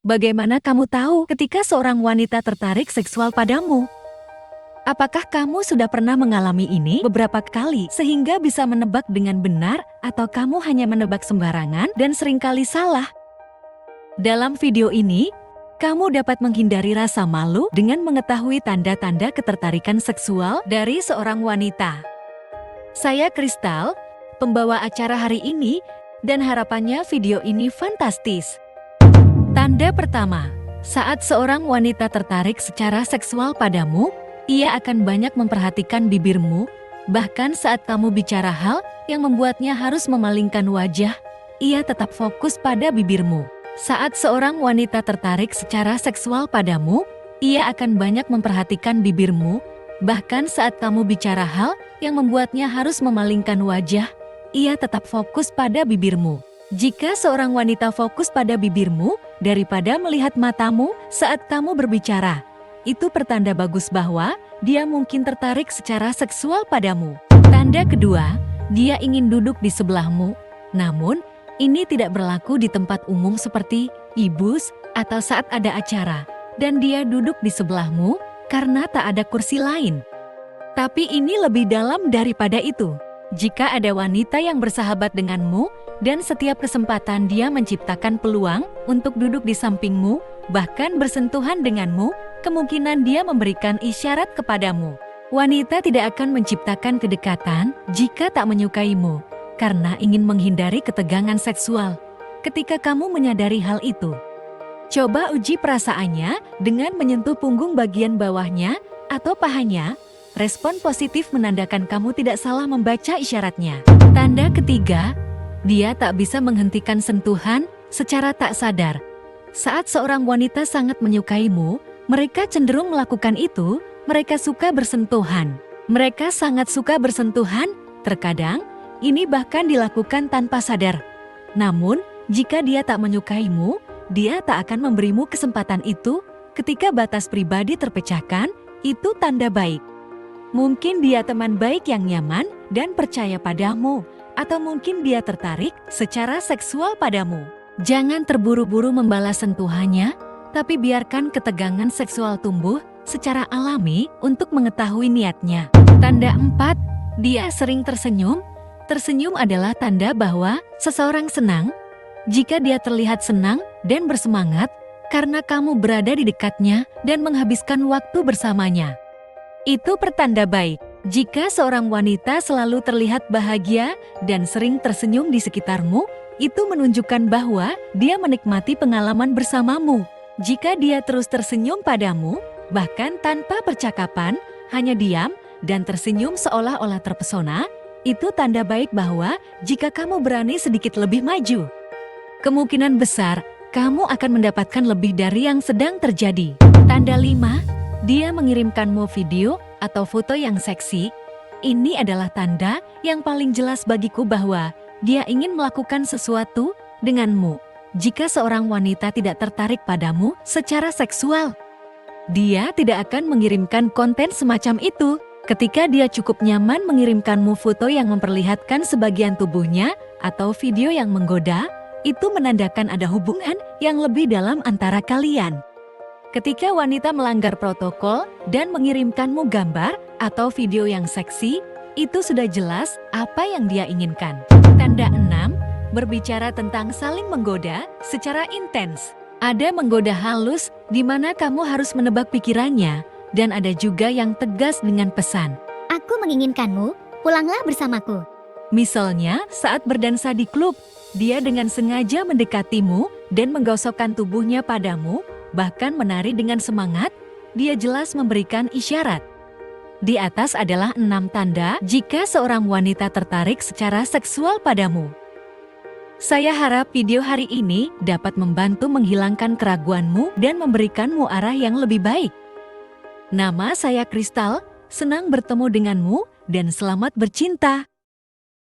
Bagaimana kamu tahu ketika seorang wanita tertarik seksual padamu? Apakah kamu sudah pernah mengalami ini beberapa kali sehingga bisa menebak dengan benar atau kamu hanya menebak sembarangan dan seringkali salah? Dalam video ini, kamu dapat menghindari rasa malu dengan mengetahui tanda-tanda ketertarikan seksual dari seorang wanita. Saya Kristal, pembawa acara hari ini, dan harapannya video ini fantastis. Tanda pertama, saat seorang wanita tertarik secara seksual padamu, ia akan banyak memperhatikan bibirmu, bahkan saat kamu bicara hal yang membuatnya harus memalingkan wajah, ia tetap fokus pada bibirmu. Saat seorang wanita tertarik secara seksual padamu, ia akan banyak memperhatikan bibirmu, bahkan saat kamu bicara hal yang membuatnya harus memalingkan wajah, ia tetap fokus pada bibirmu. Jika seorang wanita fokus pada bibirmu daripada melihat matamu saat kamu berbicara, itu pertanda bagus bahwa dia mungkin tertarik secara seksual padamu. Tanda kedua, dia ingin duduk di sebelahmu, namun ini tidak berlaku di tempat umum seperti ibus atau saat ada acara, dan dia duduk di sebelahmu karena tak ada kursi lain. Tapi ini lebih dalam daripada itu. Jika ada wanita yang bersahabat denganmu, dan setiap kesempatan dia menciptakan peluang untuk duduk di sampingmu, bahkan bersentuhan denganmu, kemungkinan dia memberikan isyarat kepadamu. Wanita tidak akan menciptakan kedekatan jika tak menyukaimu, karena ingin menghindari ketegangan seksual. Ketika kamu menyadari hal itu, coba uji perasaannya dengan menyentuh punggung bagian bawahnya atau pahanya. Respon positif menandakan kamu tidak salah membaca isyaratnya. Tanda ketiga, dia tak bisa menghentikan sentuhan secara tak sadar. Saat seorang wanita sangat menyukaimu, mereka cenderung melakukan itu, mereka suka bersentuhan. Mereka sangat suka bersentuhan, terkadang ini bahkan dilakukan tanpa sadar. Namun, jika dia tak menyukaimu, dia tak akan memberimu kesempatan itu. Ketika batas pribadi terpecahkan, itu tanda baik. Mungkin dia teman baik yang nyaman dan percaya padamu, atau mungkin dia tertarik secara seksual padamu. Jangan terburu-buru membalas sentuhannya, tapi biarkan ketegangan seksual tumbuh secara alami untuk mengetahui niatnya. Tanda 4, dia sering tersenyum. Tersenyum adalah tanda bahwa seseorang senang. Jika dia terlihat senang dan bersemangat karena kamu berada di dekatnya dan menghabiskan waktu bersamanya, itu pertanda baik. Jika seorang wanita selalu terlihat bahagia dan sering tersenyum di sekitarmu, itu menunjukkan bahwa dia menikmati pengalaman bersamamu. Jika dia terus tersenyum padamu, bahkan tanpa percakapan, hanya diam dan tersenyum seolah-olah terpesona, itu tanda baik bahwa jika kamu berani sedikit lebih maju, kemungkinan besar kamu akan mendapatkan lebih dari yang sedang terjadi. Tanda 5, dia mengirimkanmu video atau foto yang seksi. Ini adalah tanda yang paling jelas bagiku bahwa dia ingin melakukan sesuatu denganmu. Jika seorang wanita tidak tertarik padamu secara seksual, dia tidak akan mengirimkan konten semacam itu. Ketika dia cukup nyaman mengirimkanmu foto yang memperlihatkan sebagian tubuhnya atau video yang menggoda, itu menandakan ada hubungan yang lebih dalam antara kalian. Ketika wanita melanggar protokol dan mengirimkanmu gambar atau video yang seksi, itu sudah jelas apa yang dia inginkan. Tanda 6, berbicara tentang saling menggoda secara intens. Ada menggoda halus di mana kamu harus menebak pikirannya, dan ada juga yang tegas dengan pesan. Aku menginginkanmu, pulanglah bersamaku. Misalnya saat berdansa di klub, dia dengan sengaja mendekatimu dan menggosokkan tubuhnya padamu, bahkan menari dengan semangat, dia jelas memberikan isyarat. Di atas adalah 6 tanda jika seorang wanita tertarik secara seksual padamu. Saya harap video hari ini dapat membantu menghilangkan keraguanmu dan memberikanmu arah yang lebih baik. Nama saya Kristal, senang bertemu denganmu dan selamat bercinta.